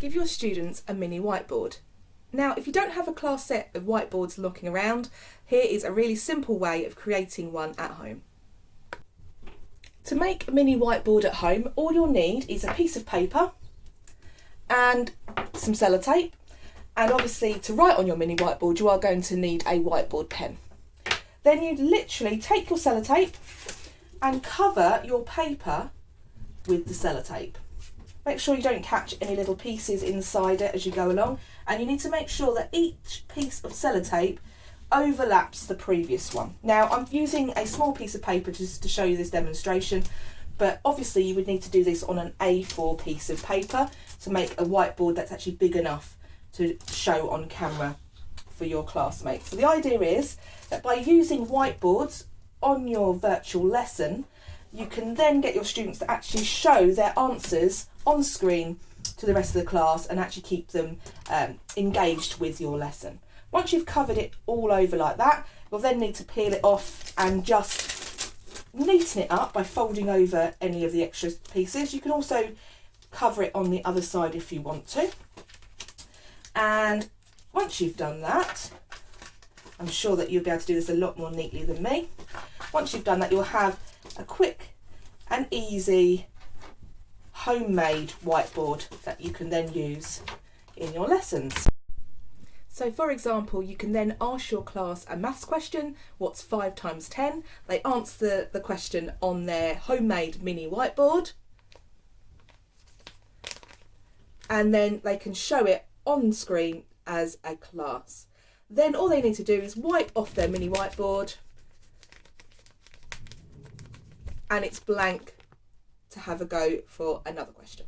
give your students a mini whiteboard. Now, if you don't have a class set of whiteboards knocking around, here is a really simple way of creating one at home. To make a mini whiteboard at home, all you'll need is a piece of paper and some sellotape. And obviously, to write on your mini whiteboard, you are going to need a whiteboard pen. Then you literally take your sellotape and cover your paper with the sellotape. Make sure you don't catch any little pieces inside it as you go along, and you need to make sure that each piece of sellotape overlaps the previous one. Now, I'm using a small piece of paper just to show you this demonstration, but obviously you would need to do this on an A4 piece of paper to make a whiteboard that's actually big enough to show on camera for your classmates. So the idea is that by using whiteboards on your virtual lesson, you can then get your students to actually show their answers on screen to the rest of the class and actually keep them engaged with your lesson. Once you've covered it all over like that, you'll then need to peel it off and just neaten it up by folding over any of the extra pieces. You can also cover it on the other side if you want to. And once you've done that, I'm sure that you'll be able to do this a lot more neatly than me. Once you've done that, you'll have a quick and easy homemade whiteboard that you can then use in your lessons. So for example, you can then ask your class a maths question, what's 5 times 10? They answer the question on their homemade mini whiteboard, and then they can show it on screen as a class. Then all they need to do is wipe off their mini whiteboard and it's blank to have a go for another question.